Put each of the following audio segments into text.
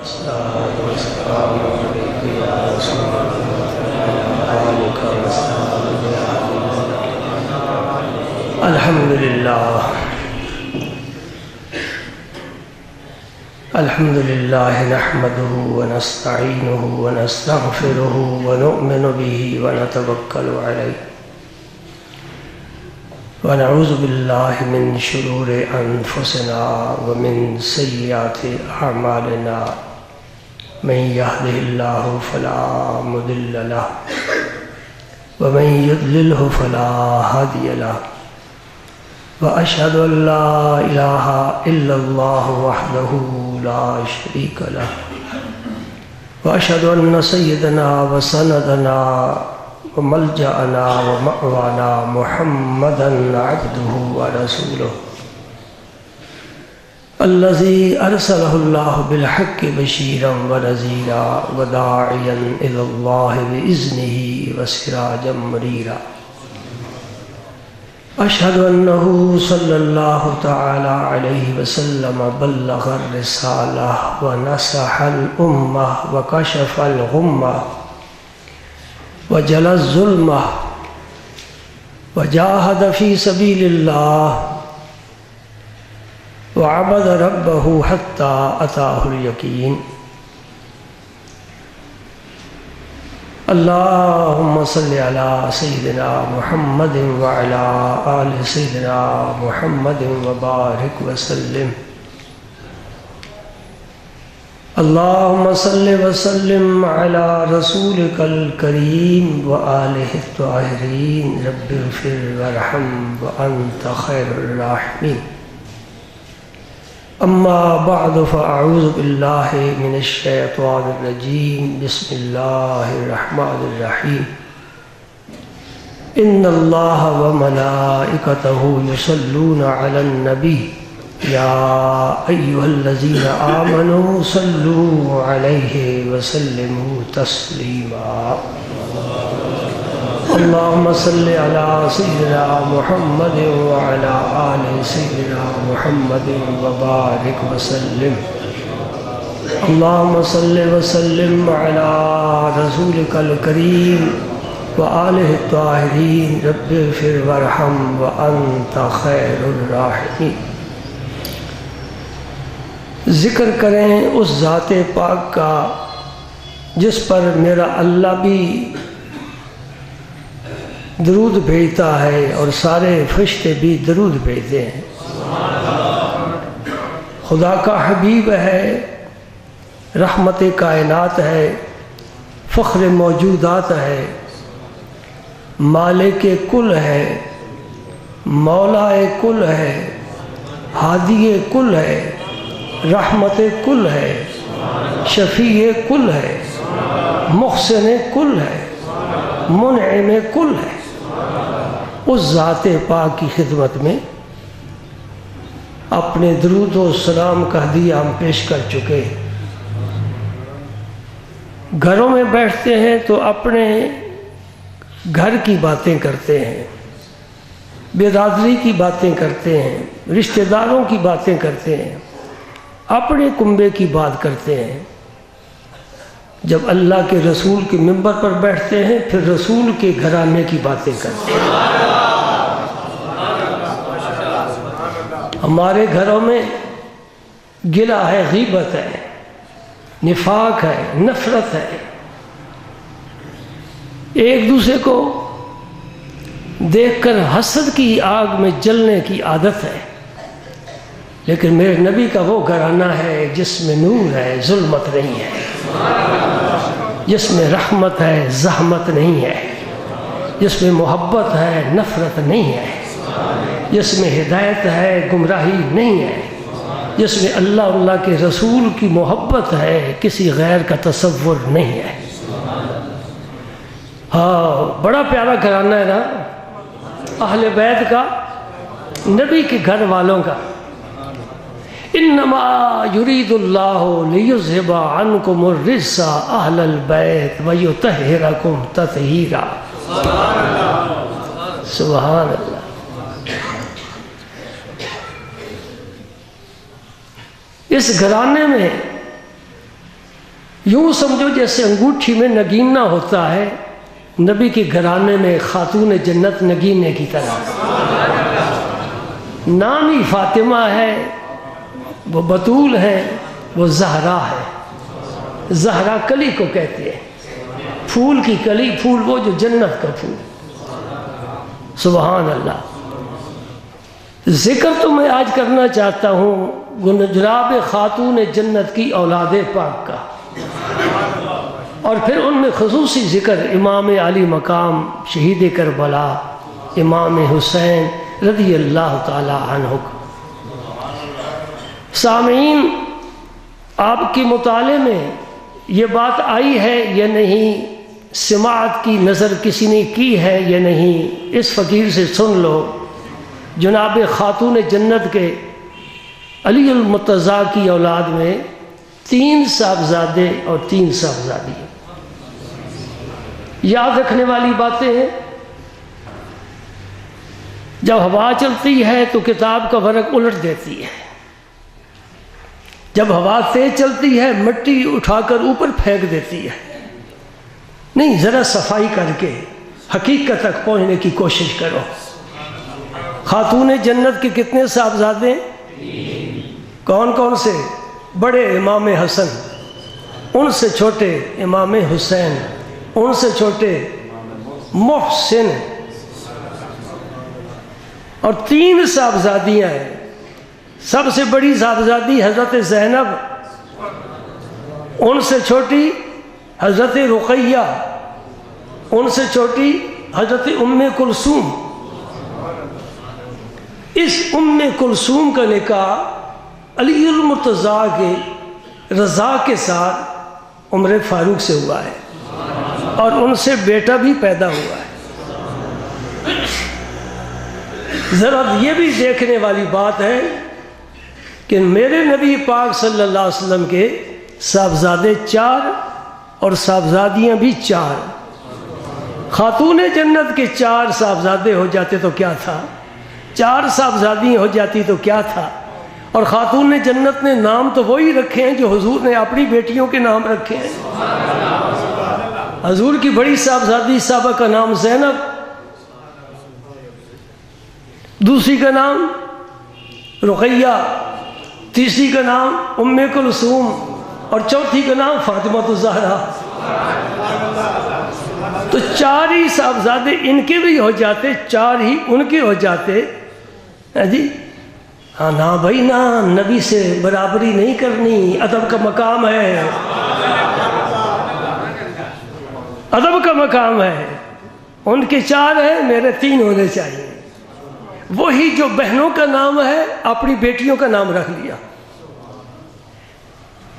الصلاة والسلام عليك يا رسول الله وعلى آلك وصحبك يا حبيب الله. الحمد لله الحمد لله نحمده ونستعينه ونستغفره ونؤمن به ونتوكل عليه ونعوذ بالله من شرور أنفسنا ومن سيئات أعمالنا من يهده الله فلا مضل له ومن يضلله فلا هادي له وأشهد أن لا إله إلا الله وحده لا شريك له وأشهد أن سيدنا وسندنا وملجأنا ومأوانا محمدا عبده ورسوله الذي أرسله الله بالحق بشيرا ونذيرا وداعيا إلى الله بإذنه وسراجا منيرا. أشهد أنه صلى الله تعالى عليه وسلم بلغ الرسالة ونصح الأمة وكشف الغمة وجلى الظلمة وجاهد في سبيل الله وعبد ربه حتى أتاه اليقين. اللهم صل على سيدنا محمد وعلى آل سيدنا محمد وبارك وسلم. اللهم صل وسلم على رسولك الكريم وآله الطاهرين. رب اغفر وارحم وأنت خير الراحمين. أما بعد فأعوذ بالله من الشيطان الرجيم. بسم الله الرحمن الرحيم. إن الله وملائكته يصلون على النبي يا أيها الذين آمنوا صلوا عليه وسلموا تسليما. اللهم صل على سيدنا محمد وعلى آل سيدنا محمد وبارك وسلم. اللهم صل وسلم على رسولك الكريم وآله الطاهرين. رب اغفر وارحم وأنت خير الراحمين. ذکر کریں اس ذات پاک کا جس پر میرا اللہ بھی درود بھیجتا ہے اور سارے فرشتے بھی درود بھیجتے ہیں. خدا کا حبیب ہے، رحمت کائنات ہے، فخر موجودات ہے، مالک کل ہے، مولا کل ہے، ہادی کل ہے، رحمت کل ہے، شفیع کل ہے، محسن کل ہے، منعم کل ہے. اس ذات پاک کی خدمت میں اپنے درود و سلام کا ہدیہ ہم پیش کر چکے ہیں. گھروں میں بیٹھتے ہیں تو اپنے گھر کی باتیں کرتے ہیں، برادری کی باتیں کرتے ہیں، رشتہ داروں کی باتیں کرتے ہیں، اپنے کنبے کی بات کرتے ہیں. جب اللہ کے رسول کے منبر پر بیٹھتے ہیں پھر رسول کے گھرانے کی باتیں کرتے ہیں. ہمارے گھروں میں گلہ ہے، غیبت ہے، نفاق ہے، نفرت ہے، ایک دوسرے کو دیکھ کر حسد کی آگ میں جلنے کی عادت ہے. لیکن میرے نبی کا وہ گھرانہ ہے جس میں نور ہے، ظلمت نہیں ہے، جس میں رحمت ہے، زحمت نہیں ہے، جس میں محبت ہے، نفرت نہیں ہے، جس میں ہدایت ہے، گمراہی نہیں ہے، جس میں اللہ کے رسول کی محبت ہے، کسی غیر کا تصور نہیں ہے. ہاں، بڑا پیارا گھرانہ ہے نا اہل بیت کا، نبی کے گھر والوں کا. انما یرید اللہ لیذھب عنکم الرجس اہل البیت ویطہرکم تطہیرا. سبحان اللہ. اس گھرانے میں یوں سمجھو جیسے انگوٹھی میں نگینہ ہوتا ہے، نبی کے گھرانے میں خاتون جنت نگینے کی طرح، نام ہی فاطمہ ہے، وہ بطول ہے، وہ زہرا ہے۔ زہرا کلی کو کہتے ہیں، پھول کی کلی، پھول وہ جو جنت کا پھول۔ سبحان اللہ۔ ذکر تو میں آج کرنا چاہتا ہوں جناب خاتون جنت کی اولاد پاک کا، اور پھر ان میں خصوصی ذکر امام علی مقام شہید کربلا امام حسین رضی اللہ تعالی عنہ کا۔ سامعین، آپ کے مطالعے میں یہ بات آئی ہے یا نہیں، سماعت کی نظر کسی نے کی ہے یا نہیں، اس فقیر سے سن لو۔ جناب خاتون جنت کے علی المرتضیٰ کی اولاد میں 3 صاحبزادے اور 3 صاحبزادی۔ یاد رکھنے والی باتیں ہیں۔ جب ہوا چلتی ہے تو کتاب کا ورق الٹ دیتی ہے، جب ہوا تیز چلتی ہے مٹی اٹھا کر اوپر پھینک دیتی ہے۔ نہیں، ذرا صفائی کر کے حقیقت تک پہنچنے کی کوشش کرو۔ خاتون جنت کے کتنے صاحبزادے؟ کون کون سے؟ بڑے امام حسن، ان سے چھوٹے امام حسین، ان سے چھوٹے محسن، اور 3 صاحبزادیاں ہیں۔ سب سے بڑی صاحبزادی حضرت زینب، ان سے چھوٹی حضرت رقیہ، ان سے چھوٹی حضرت ام کلثوم۔ اس ام کلثوم کا نکاح علی المرتضیٰ کے رضا کے ساتھ عمر فاروق سے ہوا ہے، اور ان سے بیٹا بھی پیدا ہوا ہے۔ ذرا یہ بھی دیکھنے والی بات ہے کہ میرے نبی پاک صلی اللہ علیہ وسلم کے صاحبزادے 4 اور صاحبزادیاں بھی 4۔ خاتون جنت کے 4 صاحبزادے ہو جاتے تو کیا تھا، 4 صاحبزادیاں ہو جاتی تو کیا تھا۔ اور خاتون جنت نے نام تو وہی رکھے ہیں جو حضور نے اپنی بیٹیوں کے نام رکھے ہیں۔ حضور کی بڑی صاحبزادی صاحبہ کا نام زینب، دوسری کا نام رقیہ، تیسری کا نام ام کلثوم، اور چوتھی کا نام فاطمہ الزہرا۔ تو 4 ہی صاحبزادے ان کے بھی ہو جاتے، 4 ہی ان کے ہو جاتے۔ جی ہاں، نہ بھائی نہ، نبی سے برابری نہیں کرنی، ادب کا مقام ہے، ادب کا مقام ہے۔ ان کے 4 ہیں، میرے 3 ہونے چاہیے۔ وہی جو بہنوں کا نام ہے اپنی بیٹیوں کا نام رکھ لیا۔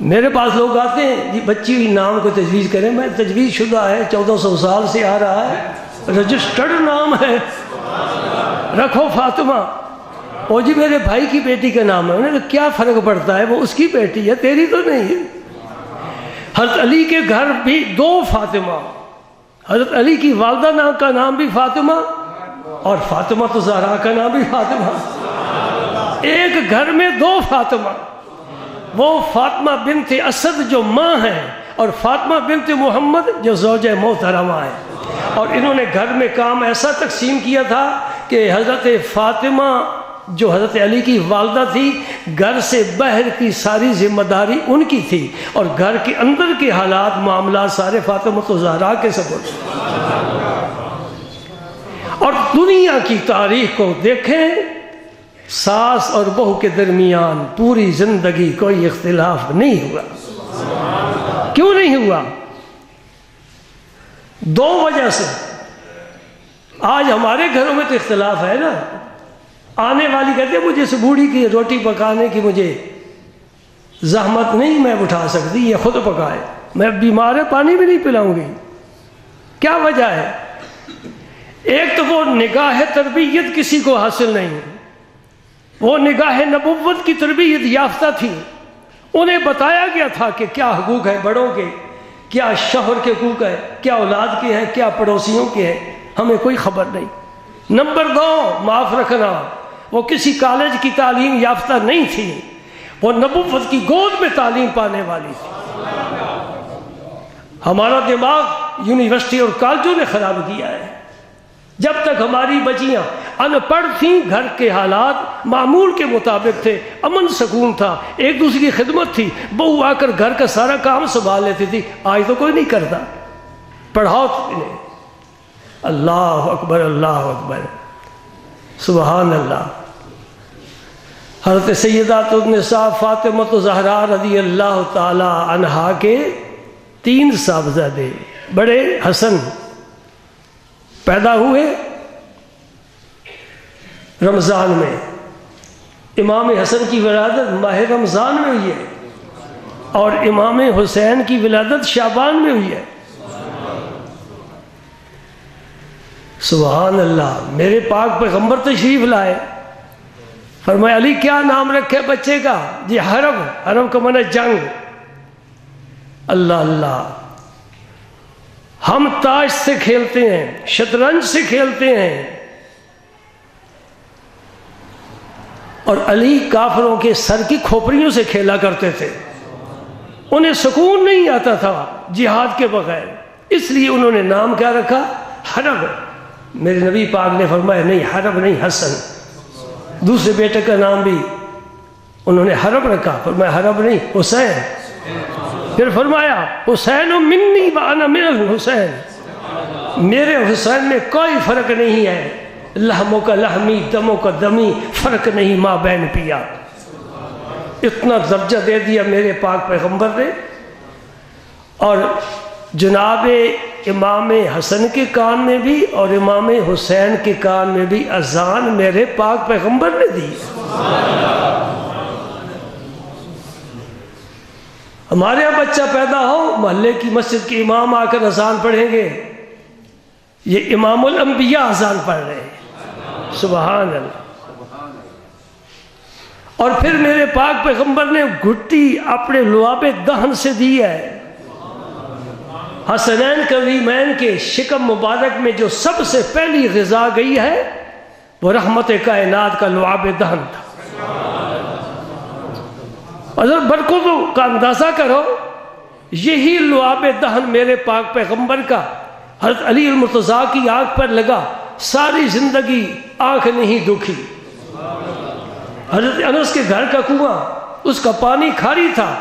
میرے پاس لوگ آتے ہیں، جی بچی ہوئی نام کو تجویز کریں، میں تجویز شدہ ہے، 1400 سال سے آ رہا ہے، رجسٹرڈ نام ہے، رکھو فاطمہ۔ وہ جی میرے بھائی کی بیٹی کا نام ہے۔ انہوں نے کہا کیا فرق پڑتا ہے، وہ اس کی بیٹی ہے، تیری تو نہیں ہے۔ حضرت علی کے گھر بھی 2 فاطمہ، حضرت علی کی والدہ کا نام بھی فاطمہ، اور فاطمہ تو زہرا کا نام بھی فاطمہ۔ ایک گھر میں 2 فاطمہ، وہ فاطمہ بنت اسد جو ماں ہیں، اور فاطمہ بنت محمد جو زوجہ محترمہ ہیں۔ اور انہوں نے گھر میں کام ایسا تقسیم کیا تھا کہ حضرت فاطمہ جو حضرت علی کی والدہ تھی، گھر سے باہر کی ساری ذمہ داری ان کی تھی، اور گھر کے اندر کے حالات معاملات سارے فاطمہ الزہرا کے سپرد۔ اور دنیا کی تاریخ کو دیکھیں، ساس اور بہو کے درمیان پوری زندگی کوئی اختلاف نہیں ہوا۔ کیوں نہیں ہوا؟ 2 وجہ سے۔ آج ہمارے گھروں میں تو اختلاف ہے نا، آنے والی کہتے ہیں مجھے اس بوڑھی کی روٹی پکانے کی مجھے زحمت نہیں میں اٹھا سکتی، یہ خود پکائے، میں بیمار ہے پانی بھی نہیں پلاؤں گی۔ کیا وجہ ہے؟ ایک تو وہ نگاہ تربیت کسی کو حاصل نہیں، وہ نگاہ نبوت کی تربیت یافتہ تھی، انہیں بتایا گیا تھا کہ کیا حقوق ہے بڑوں کے، کیا شوہر کے حقوق ہے، کیا اولاد کے ہیں، کیا پڑوسیوں کے ہیں، ہمیں کوئی خبر نہیں۔ نمبر 2، معاف رکھنا، وہ کسی کالج کی تعلیم یافتہ نہیں تھی، وہ نبوت کی گود میں تعلیم پانے والی تھی۔ ہمارا دماغ یونیورسٹی اور کالجوں نے خراب کیا ہے۔ جب تک ہماری بچیاں ان پڑھ تھیں، گھر کے حالات معمول کے مطابق تھے، امن سکون تھا، ایک دوسرے کی خدمت تھی، بہو آ کر گھر کا سارا کام سنبھال لیتی تھی۔ آج تو کوئی نہیں کرتا۔ پڑھاؤ انہیں۔ اللہ اکبر، اللہ اکبر، سبحان اللہ۔ حضرت سیدات النساء فاطمہ زہرا رضی اللہ تعالی عنہا کے 3 صاحبزادے بڑے حسن پیدا ہوئے رمضان میں۔ امام حسن کی ولادت ماہ رمضان میں ہوئی ہے اور امام حسین کی ولادت شعبان میں ہوئی ہے۔ سبحان اللہ۔ میرے پاک پیغمبر تشریف لائے، فرمایا علی کیا نام رکھے بچے کا؟ جی حرب۔ حرب کا معنی جنگ۔ اللہ اللہ۔ ہم تاش سے کھیلتے ہیں، شطرنج سے کھیلتے ہیں، اور علی کافروں کے سر کی کھوپڑیوں سے کھیلا کرتے تھے۔ انہیں سکون نہیں آتا تھا جہاد کے بغیر، اس لیے انہوں نے نام کیا رکھا؟ حرب۔ میرے نبی پاک نے فرمایا نہیں، حرب نہیں، حسن۔ دوسرے بیٹے کا نام بھی انہوں نے حرب رکھا، فرمایا حرب نہیں، حسین۔ پھر فرمایا حسین منی وانا من الحسین، میرے حسین میں کوئی فرق نہیں ہے، لحموں کا لحمی، دموں کا دمی، فرق نہیں ماں بہن پیا۔ اتنا درجہ دے دیا میرے پاک پیغمبر نے۔ اور جناب امام حسن کے کان میں بھی اور امام حسین کے کان میں بھی اذان میرے پاک پیغمبر نے دی۔ ہمارے یہاں بچہ پیدا ہو، محلے کی مسجد کے امام آ کر اذان پڑھیں گے، یہ امام الانبیاء اذان پڑھ رہے ہیں۔ سبحان اللہ۔ اور پھر میرے پاک پیغمبر نے گھٹی اپنے لعاب دہن سے دی ہے۔ حسنین کریمین کے شکم مبارک میں جو سب سے پہلی غذا گئی ہے وہ رحمت کائنات کا لعاب دہن تھا۔ اگر برکتوں کا اندازہ کرو، یہی لعاب دہن میرے پاک پیغمبر کا حضرت علی المرتضیٰ کی آنکھ پر لگا، ساری زندگی آنکھ نہیں دکھی۔ حضرت انس کے گھر کا کنواں، اس کا پانی کھاری تھا،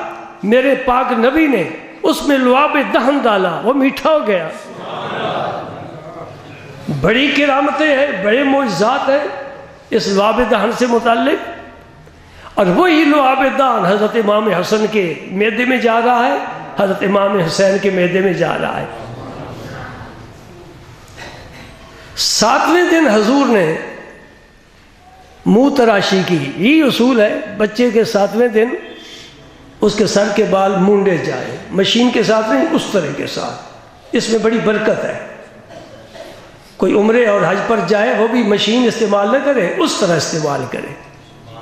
میرے پاک نبی نے اس میں لعاب دہن ڈالا، وہ میٹھا ہو گیا۔ بڑی کرامتیں ہیں، بڑے معجزات ہیں اس لعاب دہن سے متعلق۔ اور وہی لعاب دہن حضرت امام حسن کے معدے میں جا رہا ہے، حضرت امام حسین کے معدے میں جا رہا ہے۔ 7ویں دن حضور نے منہ تراشی کی۔ یہی اصول ہے، بچے کے 7ویں دن اس کے سر کے بال مونڈے جائیں، مشین کے ساتھ نہیں، اس طرح کے ساتھ۔ اس میں بڑی برکت ہے۔ کوئی عمرے اور حج پر جائے وہ بھی مشین استعمال نہ کرے، اس طرح استعمال کرے۔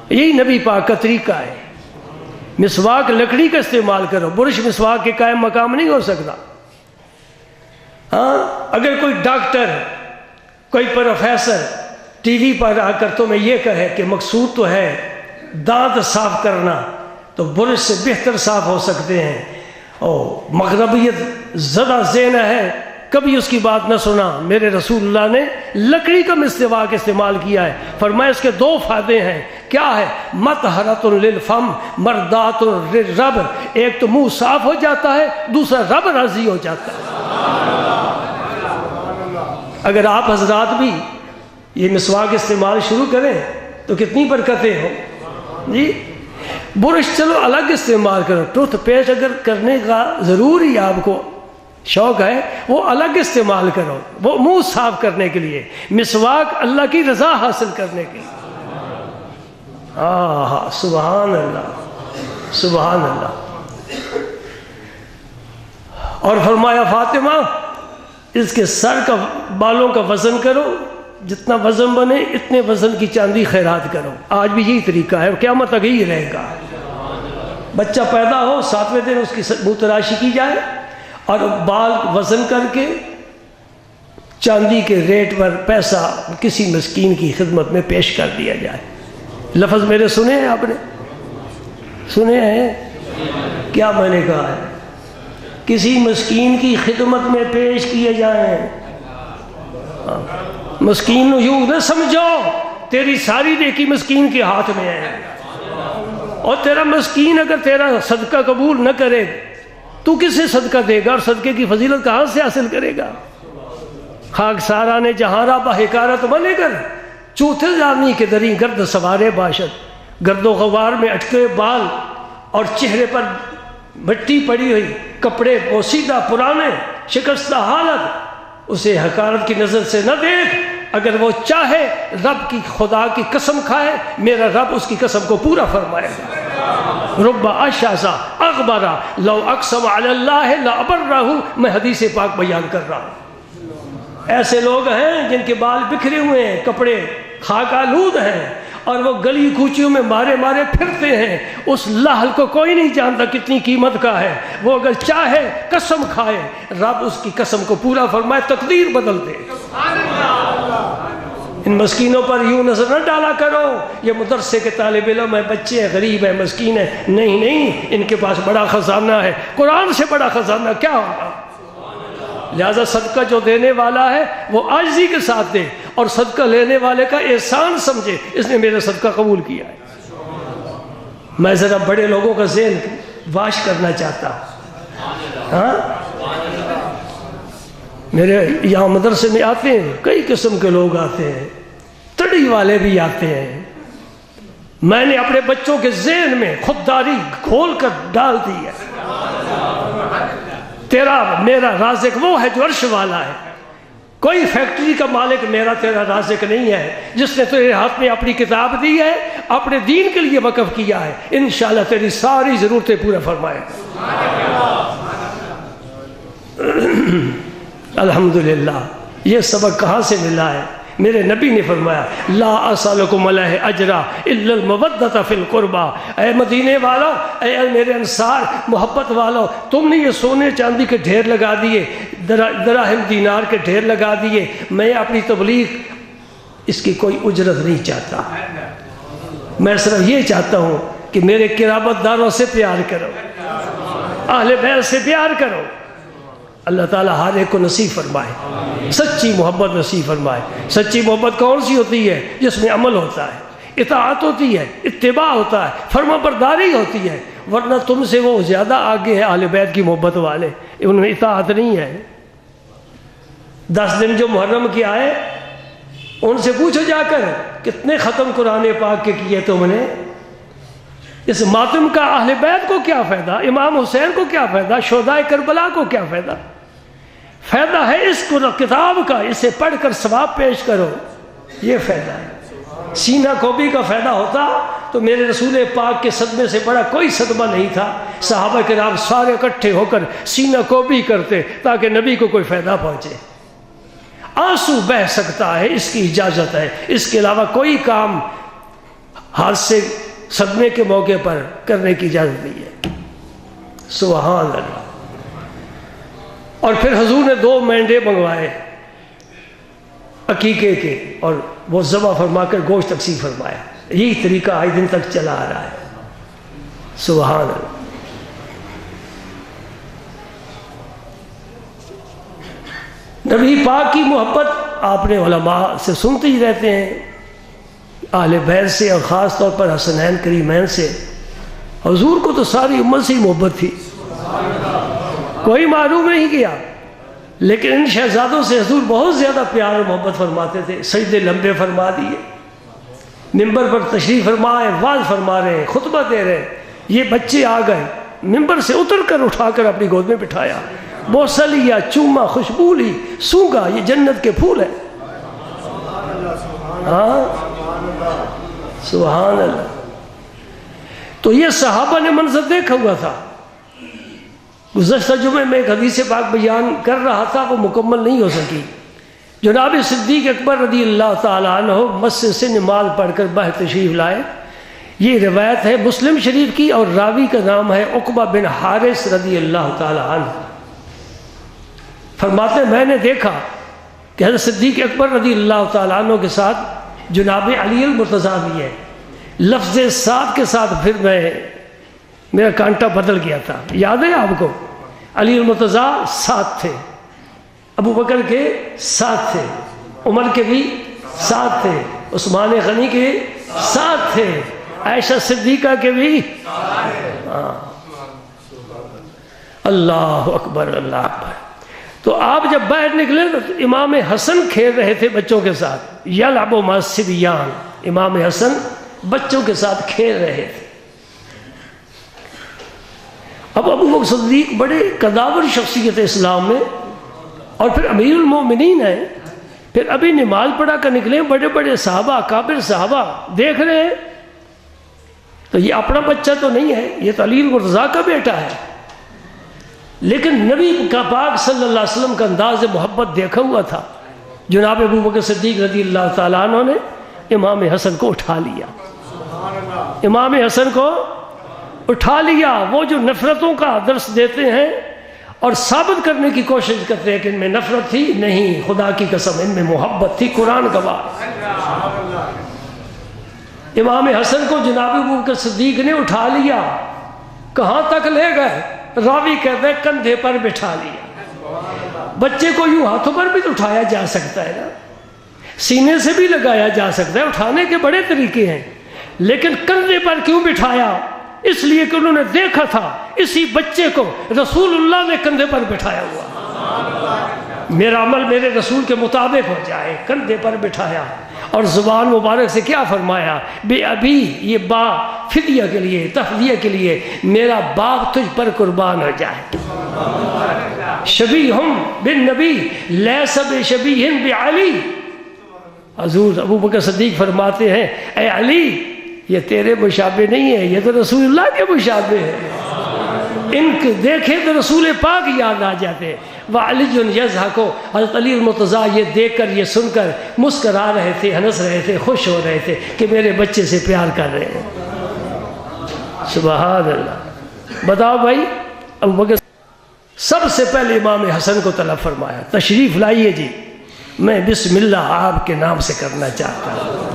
یہی نبی پاک کا طریقہ ہے۔ مسواک لکڑی کا استعمال کرو، برش مسواک کے قائم مقام نہیں ہو سکتا۔ ہاں، اگر کوئی ڈاکٹر، کوئی پروفیسر ٹی وی پر آ کر تمہیں یہ کہے کہ مقصود تو ہے دانت صاف کرنا، تو برش سے بہتر صاف ہو سکتے ہیں، اور مغربیت زدہ ذہن ہے، کبھی اس کی بات نہ سنا۔ میرے رسول اللہ نے لکڑی کا مسواک استعمال کیا ہے، فرمایا اس کے 2 فائدے ہیں۔ کیا ہے؟ مطہرۃ للفم مردات للرب، ایک تو منہ صاف ہو جاتا ہے، دوسرا رب راضی ہو جاتا ہے۔ اگر آپ حضرات بھی یہ مسواک استعمال شروع کریں تو کتنی برکتیں ہوں جی۔ برش چلو الگ استعمال کرو، ٹوتھ پیسٹ اگر کرنے کا ضروری آپ کو شوق ہے وہ الگ استعمال کرو، وہ منہ صاف کرنے کے لیے، مسواک اللہ کی رضا حاصل کرنے کے لیے۔ ہاں، سبحان اللہ، سبحان اللہ۔ اور فرمایا فاطمہ اس کے سر کا بالوں کا وزن کرو، جتنا وزن بنے اتنے وزن کی چاندی خیرات کرو۔ آج بھی یہی طریقہ ہے، قیامت تک یہی رہے گا۔ بچہ پیدا ہو 7ویں دن اس کی منہ تراشی کی جائے اور بال وزن کر کے چاندی کے ریٹ پر پیسہ کسی مسکین کی خدمت میں پیش کر دیا جائے۔ لفظ میرے سنے ہیں، آپ نے سنے ہیں؟ کیا میں نے کہا ہے؟ کسی مسکین کی خدمت میں پیش کیے جائیں. مسکین یوں نہ سمجھو تیری ساری نیکی مسکین کے ہاتھ میں ہے، اور تیرا مسکین اگر تیرا صدقہ قبول نہ کرے تو کسے صدقہ دے گا، اور صدقے کی فضیلت کہاں سے حاصل کرے گا؟ خاک سارا نے جہاں را بحکارت بنے کر چوتھے جانی کے دری گرد سوارے باشد. گرد و غبار میں اٹکے بال اور چہرے پر مٹی پڑی ہوئی، کپڑے پوسیدہ پرانے، شکستہ حالت، اسے حقارت کی نظر سے نہ دیکھ. اگر وہ چاہے رب کی خدا کی قسم کھائے، میرا رب اس کی قسم کو پورا فرمائے گا. رب اشعث اغبر لو اقسم علی اللہ لابرہ. میں حدیث پاک بیان کر رہا ہوں. ایسے لوگ ہیں جن کے بال بکھرے ہوئے ہیں، کپڑے خاک آلود ہیں، اور وہ گلی کوچیوں میں مارے مارے پھرتے ہیں. اس لحل کو کوئی نہیں جانتا کتنی قیمت کا ہے. وہ اگر چاہے قسم کھائے، رب اس کی قسم کو پورا فرمائے، تقدیر بدل دے. ان مسکینوں پر یوں نظر نہ ڈالا کرو یہ مدرسے کے طالب علم ہیں، بچے ہیں، غریب ہیں، مسکین ہیں. نہیں نہیں، ان کے پاس بڑا خزانہ ہے، قرآن سے بڑا خزانہ کیا ہوگا. لہذا صدقہ جو دینے والا ہے وہ عاجزی کے ساتھ دے، اور صدقہ لینے والے کا احسان سمجھے اس نے میرا صدقہ قبول کیا ہے. میں ذرا بڑے لوگوں کا ذہن واش کرنا چاہتا ہوں. ہاں، میرے یہاں مدرسے میں آتے ہیں کئی قسم کے لوگ آتے ہیں، تڑی والے بھی آتے ہیں. میں نے اپنے بچوں کے ذہن میں خودداری کھول کر ڈال دی ہے. تیرا میرا رازق وہ ہے جو عرش والا ہے. کوئی فیکٹری کا مالک میرا تیرا رازق نہیں ہے. جس نے تیرے ہاتھ میں اپنی کتاب دی ہے، اپنے دین کے لیے وقف کیا ہے، انشاءاللہ تیری ساری ضرورتیں پورا فرمائے گا. الحمدللہ. یہ سبق کہاں سے ملا ہے؟ میرے نبی نے فرمایا لا اسالکم علیہ اجرا الا المودۃ فی القربى. اے مدینے والو، اے میرے انصار محبت والو، تم نے یہ سونے چاندی کے ڈھیر لگا دیے، دراہم دینار کے ڈھیر لگا دیے، میں اپنی تبلیغ اس کی کوئی اجرت نہیں چاہتا. میں صرف یہ چاہتا ہوں کہ میرے قرابت داروں سے پیار کرو، اہل بیت سے پیار کرو. اللہ تعالیٰ ہر ایک کو نصیب فرمائے، سچی محبت نصیب فرمائے. سچی محبت کون سی ہوتی ہے؟ جس میں عمل ہوتا ہے، اطاعت ہوتی ہے، اتباع ہوتا ہے، فرما برداری ہوتی ہے. ورنہ تم سے وہ زیادہ آگے ہیں اہل بیت کی محبت والے، ان میں اطاعت نہیں ہے. 10 دن جو محرم کے آئے ان سے پوچھو جا کر کتنے ختم قرآن پاک کے کیے تم نے. اس ماتم کا اہل بیت کو کیا فائدہ، امام حسین کو کیا فائدہ، شہداء کربلا کو کیا فائدہ. فائدہ ہے اس کتاب کا، اسے پڑھ کر ثواب پیش کرو، یہ فائدہ ہے. سینہ کوبی کا فائدہ ہوتا تو میرے رسول پاک کے صدمے سے بڑا کوئی صدمہ نہیں تھا. صحابہ کرام سارے اکٹھے ہو کر سینہ کوبی کرتے تاکہ نبی کو کوئی فائدہ پہنچے. آنسو بہہ سکتا ہے، اس کی اجازت ہے، اس کے علاوہ کوئی کام ہاتھ سے صدمے کے موقع پر کرنے کی اجازت نہیں ہے. سبحان اللہ. اور پھر حضور نے 2 مینڈے منگوائے عقیقے کے، اور وہ ذبح فرما کر گوشت تقسیم فرمایا. یہی طریقہ آج دن تک چلا آ رہا ہے. سبحان اللہ. نبی پاک کی محبت آپ نے علماء سے سنتے ہی رہتے ہیں، اہل بیت سے، اور خاص طور پر حسنین کریمین سے. حضور کو تو ساری امت سے ہی محبت تھی، کوئی معلوم نہیں کیا، لیکن ان شہزادوں سے حضور بہت زیادہ پیار اور محبت فرماتے تھے. سجدے لمبے فرما دیے، ممبر پر تشریف فرمائے، واعظ فرما رہے ہیں، خطبہ دے رہے ہیں. یہ بچے آ گئے، ممبر سے اتر کر اٹھا کر اپنی گود میں بٹھایا، بوسہ لیا، چوما، خوشبو لی، سونگا. یہ جنت کے پھول ہیں. ہاں سبحان اللہ. تو یہ صحابہ نے منظر دیکھا ہوا تھا. گزشتہ جمعے میں ایک حدیث پاک بیان کر رہا تھا، وہ مکمل نہیں ہو سکی. جناب صدیق اکبر رضی اللہ تعالیٰ عنہ مسجد سے نماز پڑھ کر باہر تشریف لائے. یہ روایت ہے مسلم شریف کی، اور راوی کا نام ہے عقبہ بن حارث رضی اللہ تعالیٰ عنہ. فرماتے ہیں میں نے دیکھا کہ حضرت صدیق اکبر رضی اللہ تعالیٰ عنہ کے ساتھ جناب علی المرتضیٰ بھی ہے. لفظ ساتھ کے ساتھ پھر میرا کانٹا بدل گیا تھا. یاد ہے آپ کو؟ علی المرتضیٰ ساتھ تھے، ابو بکر کے ساتھ تھے، عمر کے بھی ساتھ تھے، عثمان غنی کے ساتھ تھے، عائشہ صدیقہ کے بھی اللہ اکبر اللہ اکبر۔ تو آپ جب باہر نکلے تو امام حسن کھیل رہے تھے بچوں کے ساتھ، یلعب مع الصبیان، امام حسن بچوں کے ساتھ کھیل رہے تھے۔ اب ابو بکر صدیق بڑے قداور شخصیت اسلام میں، اور پھر امیر المومنین ہیں، پھر ابھی نماز پڑھا کر نکلے، بڑے بڑے صحابہ کابر صحابہ دیکھ رہے ہیں، تو یہ اپنا بچہ تو نہیں ہے، یہ تو علی المرتضیٰ کا بیٹا ہے، لیکن نبی کا پاک صلی اللہ علیہ وسلم کا انداز محبت دیکھا ہوا تھا۔ جناب ابو بکر صدیق رضی اللہ تعالیٰ عنہ نے امام حسن کو اٹھا لیا، امام حسن کو اٹھا لیا۔ وہ جو نفرتوں کا درس دیتے ہیں اور ثابت کرنے کی کوشش کرتے ہیں کہ ان میں نفرت تھی، نہیں، خدا کی قسم ان میں محبت تھی، قرآن گواہ۔ امام حسن کو جناب ابو بکر صدیق نے اٹھا لیا، کہاں تک لے گئے؟ راوی کہتے ہیں کندھے پر بٹھا لیا۔ بچے کو یوں ہاتھوں پر بھی تو اٹھایا جا سکتا ہے نا، سینے سے بھی لگایا جا سکتا ہے، اٹھانے کے بڑے طریقے ہیں، لیکن کندھے پر کیوں بٹھایا؟ اس لیے کہ انہوں نے دیکھا تھا اسی بچے کو رسول اللہ نے کندھے پر بٹھایا ہوا، میرا عمل میرے رسول کے مطابق ہو جائے، کندھے پر بٹھایا، اور زبان مبارک سے کیا فرمایا؟ بے ابھی، یہ با فدیہ کے لیے، تفدیہ کے لیے، میرا باپ تجھ پر قربان ہو جائے۔ شبیہم بالنبی لیس بشبیہ بعلی، حضور ابو بکر صدیق فرماتے ہیں اے علی، یہ تیرے مشابہ نہیں ہے، یہ تو رسول اللہ کے مشابہ ہے، ان کو دیکھے تو رسول پاک یاد آ جاتے۔ وعلی یضحکو، حضرت علی المرتضیٰ یہ دیکھ کر، یہ سن کر مسکرا رہے تھے، ہنس رہے تھے، خوش ہو رہے تھے کہ میرے بچے سے پیار کر رہے ہیں۔ سبحان اللہ۔ بتاؤ بھائی، ابو بکر سب سے پہلے امام حسن کو طلب فرمایا، تشریف لائیے جی، میں بسم اللہ آپ کے نام سے کرنا چاہتا ہوں۔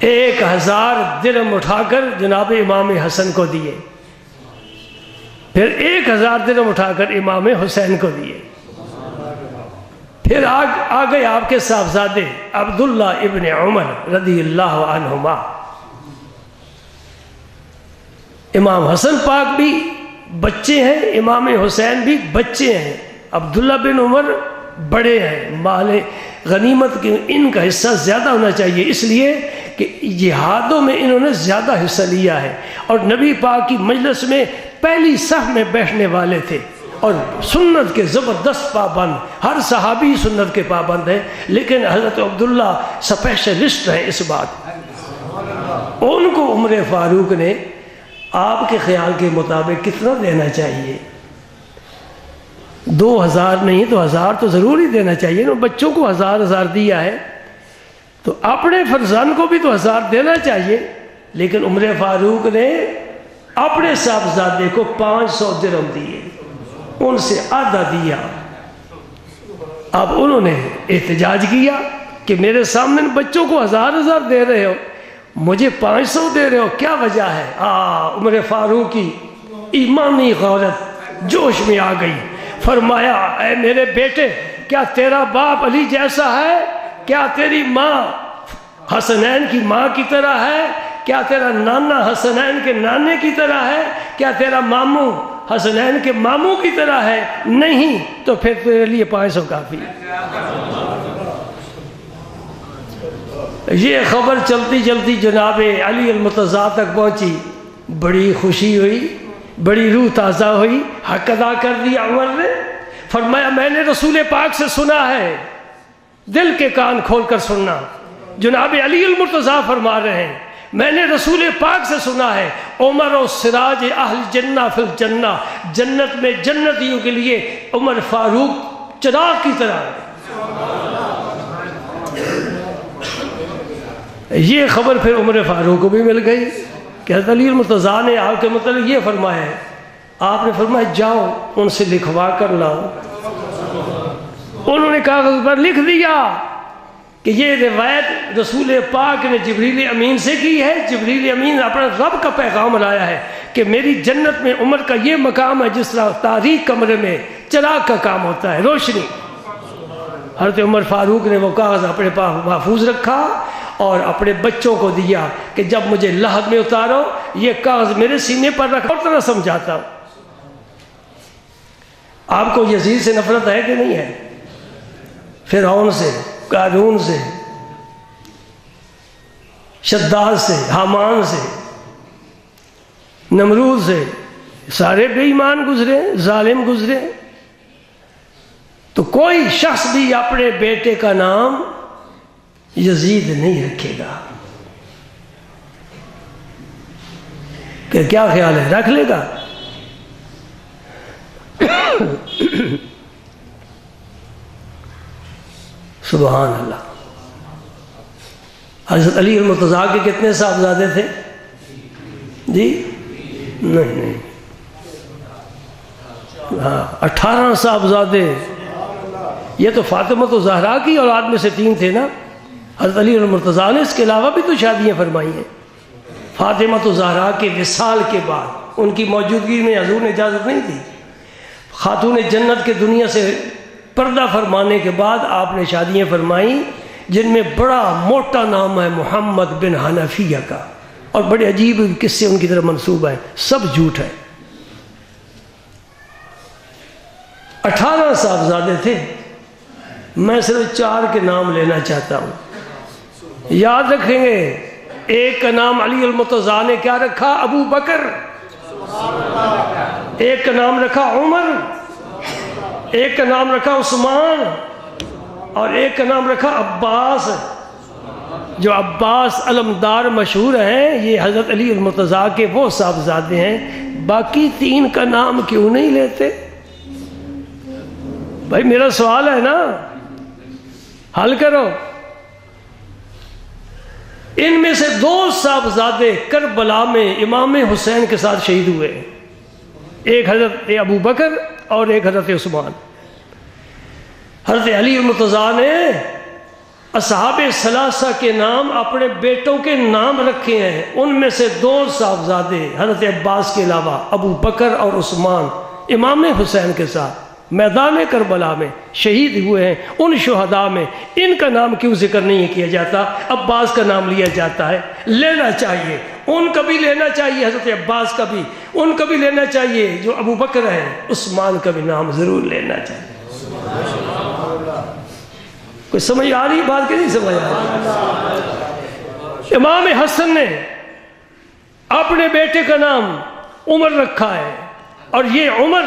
1000 درہم اٹھا کر جناب امام حسن کو دیے، پھر 1000 درہم اٹھا کر امام حسین کو دیے، پھر آگئے آپ کے صاحبزادے عبداللہ ابن عمر رضی اللہ عنہما۔ امام حسن پاک بھی بچے ہیں، امام حسین بھی بچے ہیں، عبداللہ بن عمر بڑے ہیں، مال غنیمت کے ان کا حصہ زیادہ ہونا چاہیے، اس لیے کہ جہادوں میں انہوں نے زیادہ حصہ لیا ہے، اور نبی پاک کی مجلس میں پہلی صف میں بیٹھنے والے تھے، اور سنت کے زبردست پابند، ہر صحابی سنت کے پابند ہیں، لیکن حضرت عبداللہ اسپیشلسٹ ہیں اس بات۔ ان کو عمر فاروق نے آپ کے خیال کے مطابق کتنا دینا چاہیے؟ 2000 نہیں تو 1000 تو ضرور ہی دینا چاہیے نا، بچوں کو 1000 دیا ہے تو اپنے فرزند کو بھی تو 1000 دینا چاہیے، لیکن عمر فاروق نے اپنے صاحبزادے کو 500 درہم دیے، ان سے آدھا دیا۔ اب انہوں نے احتجاج کیا کہ میرے سامنے بچوں کو 1000 دے رہے ہو، مجھے 500 دے رہے ہو، کیا وجہ ہے؟ عمر فاروق کی ایمانی غیرت جوش میں آ گئی، فرمایا اے میرے بیٹے، کیا تیرا باپ علی جیسا ہے؟ کیا تیری ماں حسنین کی ماں کی طرح ہے؟ کیا تیرا نانا حسنین کے نانے کی طرح ہے؟ کیا تیرا ماموں حسنین کے ماموں کی طرح ہے؟ نہیں، تو پھر تیرے لیے 500 کافی ہے۔ یہ خبر چلتی چلتی جناب علی المرتضیٰ تک پہنچی، بڑی خوشی ہوئی، بڑی روح تازہ ہوئی، حق ادا کر دیا عمر نے۔ فرمایا میں نے رسول پاک سے سنا ہے، دل کے کان کھول کر سننا، جناب علی المرتضیٰ فرما رہے ہیں میں نے رسول پاک سے سنا ہے، عمر و سراج اہل جنہ فی الجنہ، جنت میں جنتیوں کے لیے عمر فاروق چراغ کی طرح ہے۔ یہ خبر پھر عمر فاروق کو بھی مل گئی کہ حضرت علی المرتضیٰ نے آپ کے متعلق یہ فرمایا ہے۔ آپ نے فرمایا جاؤ ان سے لکھوا کر لاؤ۔ انہوں نے کاغذ پر لکھ دیا کہ یہ روایت رسول پاک نے جبریل امین سے کی ہے، جبریل امین نے اپنا رب کا پیغام لایا ہے کہ میری جنت میں عمر کا یہ مقام ہے جس طرح تاریک کمرے میں چراغ کا کام ہوتا ہے، روشنی۔ حضرت عمر فاروق نے وہ کاغذ اپنے پاس محفوظ رکھا اور اپنے بچوں کو دیا کہ جب مجھے لحد میں اتارو یہ کاغذ میرے سینے پر رکھو، اور طرح سمجھاتا ہوں۔ آپ کو یزید سے نفرت ہے کہ نہیں ہے؟ فرعون سے، قارون سے، شداد سے، حامان سے، نمرود سے، سارے بے ایمان گزرے، ظالم گزرے، تو کوئی شخص بھی اپنے بیٹے کا نام یزید نہیں رکھے گا۔ کہ کیا خیال ہے، رکھ لے گا؟ سبحان اللہ۔ حضرت علی المرتضیٰ کے کتنے صاحبزادے تھے؟ جی نہیں، ہاں 18 صاحبزادے۔ یہ تو فاطمہ تو زہرا کی اولاد میں سے 3 تھے نا۔ حضرت علی المرتضیٰ نے اس کے علاوہ بھی تو شادیاں فرمائی ہیں۔ فاطمہ تو زہرا کے وصال کے بعد، ان کی موجودگی میں حضور نے اجازت نہیں دی، خاتون جنت کے دنیا سے پردہ فرمانے کے بعد آپ نے شادیاں فرمائیں، جن میں بڑا موٹا نام ہے محمد بن حنفیہ کا، اور بڑے عجیب قصے ان کی طرف منسوب ہیں، سب جھوٹ ہے۔ 18 صاحبزادے تھے، میں صرف 4 کے نام لینا چاہتا ہوں، یاد رکھیں گے۔ ایک کا نام علی المرتضیٰ نے کیا رکھا؟ ابو بکر۔ ایک کا نام رکھا عمر، ایک کا نام رکھا عثمان، اور ایک کا نام رکھا عباس۔ جو عباس علمدار مشہور ہیں، یہ حضرت علی المرتضیٰ کے وہ صاحبزادے ہیں۔ باقی 3 کا نام کیوں نہیں لیتے؟ بھائی میرا سوال ہے نا، حل کرو۔ ان میں سے 2 صاحبزادے کربلا میں امام حسین کے ساتھ شہید ہوئے، ایک حضرت ابو بکر اور ایک حضرت عثمان۔ حضرت علی المرتضیٰ نے اصحاب ثلاثہ کے نام اپنے بیٹوں کے نام رکھے ہیں، ان میں سے 2 صاحبزادے حضرت عباس کے علاوہ ابو بکر اور عثمان امام حسین کے ساتھ میدان کربلا میں شہید ہوئے ہیں۔ ان شہداء میں ان کا نام کیوں ذکر نہیں کیا جاتا؟ عباس کا نام لیا جاتا ہے، لینا چاہیے، ان کا بھی لینا چاہیے، حضرت عباس کا بھی، ان کا بھی لینا چاہیے، جو ابو بکر ہے عثمان کا بھی نام ضرور لینا چاہیے۔ کوئی سمجھ آ رہی بات کہ نہیں سمجھ آ رہی؟ امام حسن نے اپنے بیٹے کا نام عمر رکھا ہے، اور یہ عمر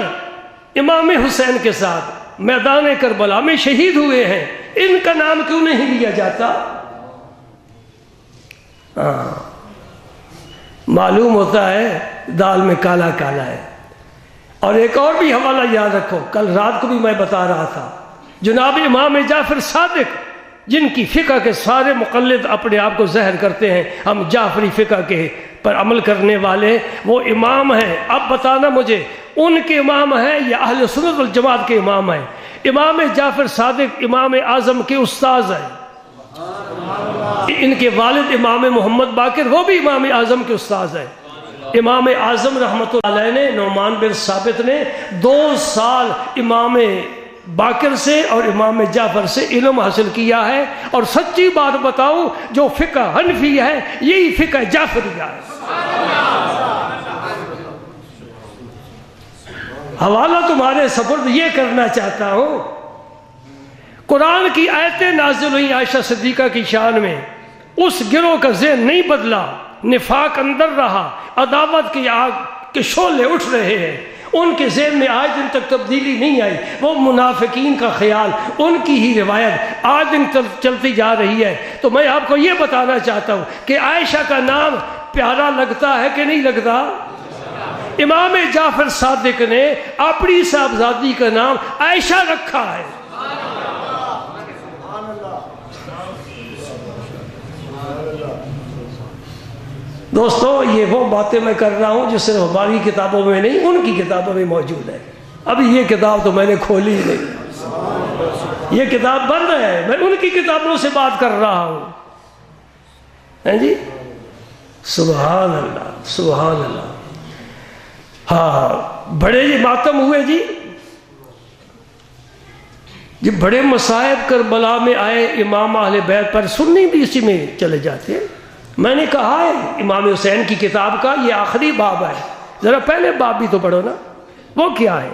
امام حسین کے ساتھ میدان کربلا میں شہید ہوئے ہیں، ان کا نام کیوں نہیں لیا جاتا؟ معلوم ہوتا ہے دال میں کالا کالا ہے۔ اور ایک اور بھی حوالہ یاد رکھو، کل رات کو بھی میں بتا رہا تھا، جناب امام جعفر صادق، جن کی فقہ کے سارے مقلد اپنے آپ کو ظاہر کرتے ہیں ہم جعفری فقہ کے پر عمل کرنے والے، وہ امام ہیں۔ اب بتانا مجھے، ان کے امام ہیں یا اہل سنت والجماعت کے امام ہیں؟ امام جعفر صادق امام اعظم کے استاذ ہیں، ان کے والد امام محمد باقر وہ بھی امام اعظم کے استاذ ہیں۔ امام اعظم رحمۃ اللہ علیہ نے، نعمان بن ثابت نے 2 سال امام باقر سے اور امام جعفر سے علم حاصل کیا ہے، اور سچی بات بتاؤں، جو فقہ حنفی ہے یہی فقہ جعفریہ ہے۔ حوالہ تمہارے سپرد یہ کرنا چاہتا ہوں، قرآن کی آیتیں نازل ہوئی عائشہ صدیقہ کی شان میں، اس گروہ کا ذہن نہیں بدلا، نفاق اندر رہا، عداوت کی آگ کے شعلے اٹھ رہے ہیں، ان کے ذہن میں آج دن تک تبدیلی نہیں آئی۔ وہ منافقین کا خیال، ان کی ہی روایت آج دن تک چلتی جا رہی ہے۔ تو میں آپ کو یہ بتانا چاہتا ہوں کہ عائشہ کا نام پیارا لگتا ہے کہ نہیں لگتا؟ امام جعفر صادق نے اپنی صاحبزادی کا نام عائشہ رکھا ہے۔ دوستو، یہ وہ باتیں میں کر رہا ہوں جو صرف ہماری کتابوں میں نہیں، ان کی کتابوں میں موجود ہے۔ ابھی یہ کتاب تو میں نے کھولی ہی نہیں، یہ کتاب بند ہے، میں ان کی کتابوں سے بات کر رہا ہوں۔ جی سبحان اللہ، سبحان اللہ۔ ہاں بڑے جی ماتم ہوئے جی، بڑے مصائب کربلا میں آئے امام اہل بیت پر، سنی بھی اسی میں چلے جاتے ہیں۔ میں نے کہا ہے امام حسین کی کتاب کا یہ آخری باب ہے، ذرا پہلے باب بھی تو پڑھو نا، وہ کیا ہے؟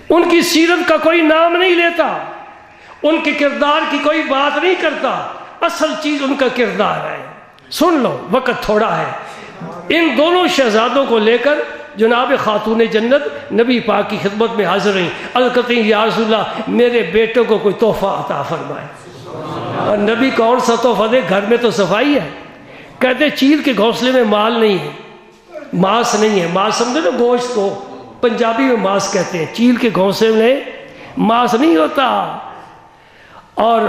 ان کی سیرت کا کوئی نام نہیں لیتا، ان کے کردار کی کوئی بات نہیں کرتا، اصل چیز ان کا کردار ہے۔ سن لو، وقت تھوڑا ہے۔ ان دونوں شہزادوں کو لے کر جناب خاتون جنت نبی پاک کی خدمت میں حاضر رہیں، القطعی یا رسول اللہ میرے بیٹوں کو کوئی تحفہ عطا فرمائے۔ اور نبی کون سا تحفہ دے؟ گھر میں تو صفائی ہے۔ کہتے چیل کے گھونسلے میں مال نہیں ہے، ماس نہیں ہے، ماس سمجھو نا گوشت کو، پنجابی میں ماس کہتے ہیں، چیل کے گھونسلے میں ماس نہیں ہوتا، اور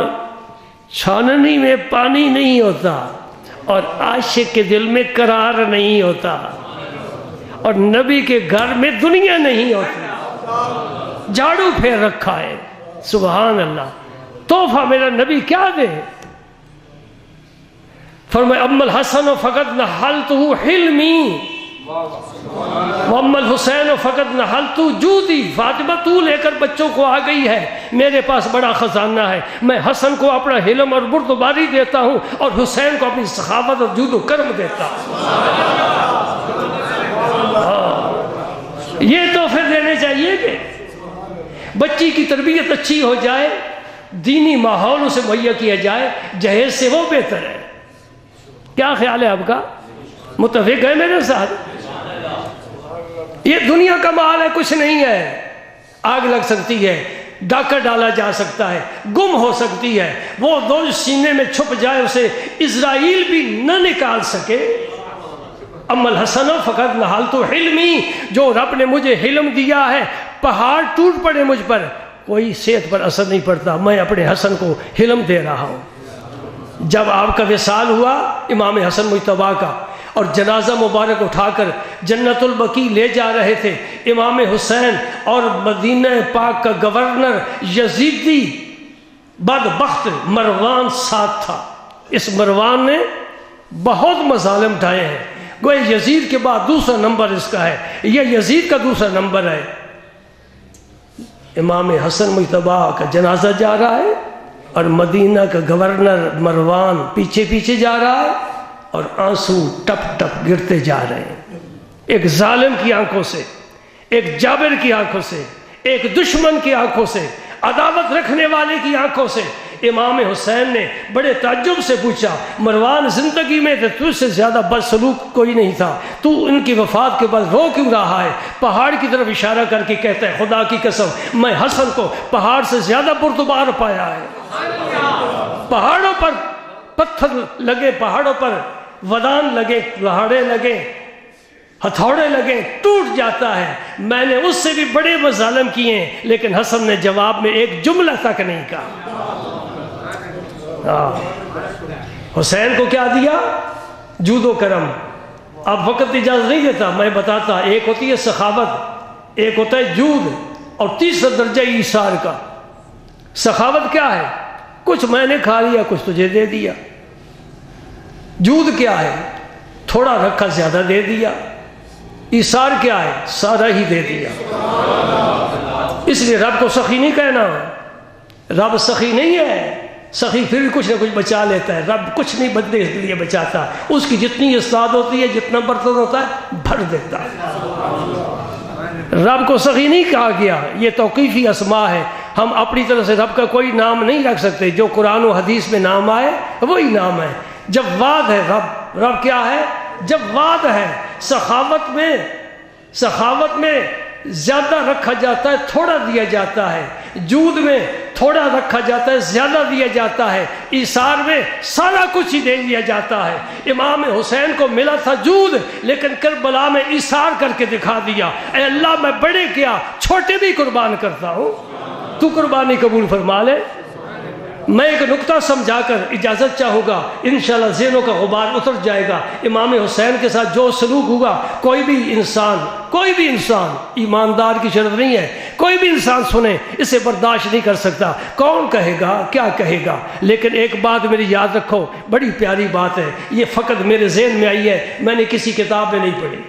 چھاننی میں پانی نہیں ہوتا، اور عاشق کے دل میں قرار نہیں ہوتا، اور نبی کے گھر میں دنیا نہیں ہوتی، جھاڑو پھیر رکھا ہے۔ سبحان اللہ، تحفہ میرا نبی کیا دے؟ فرمایا اما الحسن فقد نحلته حلمی واما الحسین فقد نحلت جودی۔ فاطمہ تو لے کر بچوں کو آ گئی ہے، میرے پاس بڑا خزانہ ہے، میں حسن کو اپنا حلم اور بردباری دیتا ہوں، اور حسین کو اپنی سخاوت اور جود و کرم دیتا ہوں۔ یہ تحفے دینے چاہیے کہ بچی کی تربیت اچھی ہو جائے، دینی ماحول اسے مہیا کیا جائے، جہیز سے وہ بہتر ہے۔ کیا خیال ہے آپ کا؟ متفق ہے میرے ساتھ؟ یہ دنیا کا مال ہے، کچھ نہیں ہے، آگ لگ سکتی ہے، ڈاکہ ڈالا جا سکتا ہے، گم ہو سکتی ہے، وہ دو سینے میں چھپ جائے اسے اسرائیل بھی نہ نکال سکے۔ اما الحسن فقد نحلت حلمی، جو رب نے مجھے حلم دیا ہے، پہاڑ ٹوٹ پڑے مجھ پر کوئی صحت پر اثر نہیں پڑتا، میں اپنے حسن کو حلم دے رہا ہوں۔ جب آپ کا وصال ہوا امام حسن مجتبیٰ کا، اور جنازہ مبارک اٹھا کر جنت البقیع لے جا رہے تھے، امام حسین اور مدینہ پاک کا گورنر یزیدی بدبخت مروان ساتھ تھا۔ اس مروان نے بہت مظالم ڈھائے ہیں، گوئے یزید کے بعد دوسرا نمبر اس کا ہے، یہ یزید کا دوسرا نمبر ہے۔ امام حسن مجتبیٰ کا جنازہ جا رہا ہے، اور مدینہ کا گورنر مروان پیچھے پیچھے جا رہا ہے، اور آنسو ٹپ ٹپ گرتے جا رہے ہیں، ایک ظالم کی آنکھوں سے، ایک جابر کی آنکھوں سے، ایک دشمن کی آنکھوں سے، عداوت رکھنے والے کی آنکھوں سے۔ امام حسین نے بڑے تعجب سے پوچھا، مروان زندگی میں تجھ سے زیادہ بد سلوک کوئی نہیں تھا، تو ان کی وفات کے بعد رو کیوں رہا ہے؟ پہاڑ کی طرف اشارہ کر کے کہتا ہے خدا کی قسم میں حسن کو پہاڑ سے زیادہ بردبار پایا ہے۔ پہاڑوں پر پتھر لگے، پہاڑوں پر ودان لگے، لہاڑے لگے، ہتھوڑے لگے، ٹوٹ جاتا ہے۔ میں نے اس سے بھی بڑے مظالم کیے ہیں، لیکن حسن نے جواب میں ایک جملہ تک نہیں کہا۔ حسین کو کیا دیا؟ جود و کرم۔ اب وقت اجازت نہیں دیتا، میں بتاتا، ایک ہوتی ہے سخاوت، ایک ہوتا ہے جود، اور تیسرا درجہ ایثار کا۔ سخاوت کیا ہے؟ کچھ میں نے کھا لیا، کچھ تجھے دے دیا۔ جود کیا ہے؟ تھوڑا رکھا، زیادہ دے دیا۔ ایثار کیا ہے؟ سارا ہی دے دیا۔ اس لیے رب کو سخی نہیں کہنا، رب سخی نہیں ہے۔ سخی پھر بھی کچھ نہ کچھ بچا لیتا ہے، رب کچھ نہیں بندے کے لیے بچاتا، اس کی جتنی استاد ہوتی ہے، جتنا برتن ہوتا ہے بھر دیتا ہے۔ رب کو سخی نہیں کہا گیا، یہ توقیفی اسماء ہے، ہم اپنی طرف سے رب کا کوئی نام نہیں رکھ سکتے، جو قرآن و حدیث میں نام آئے وہی نام ہے۔ جواد ہے رب، رب کیا ہے؟ جواد ہے۔ سخاوت میں زیادہ رکھا جاتا ہے، تھوڑا دیا جاتا ہے۔ جود میں تھوڑا رکھا جاتا ہے، زیادہ دیا جاتا ہے۔ ایثار میں سارا کچھ ہی دے دیا جاتا ہے۔ امام حسین کو ملا تھا جود، لیکن کربلا میں ایثار کر کے دکھا دیا، اے اللہ میں بڑے کیا چھوٹے بھی قربان کرتا ہوں، تو قربانی قبول فرما لے۔ میں ایک نقطہ سمجھا کر اجازت چاہوں گا، انشاءاللہ ذہنوں کا غبار اتر جائے گا۔ امام حسین کے ساتھ جو سلوک ہوگا، کوئی بھی انسان ایماندار کی شرط نہیں ہے، کوئی بھی انسان سنے اسے برداشت نہیں کر سکتا۔ کون کہے گا، کیا کہے گا؟ لیکن ایک بات میری یاد رکھو، بڑی پیاری بات ہے، یہ فقط میرے ذہن میں آئی ہے، میں نے کسی کتاب میں نہیں پڑھی۔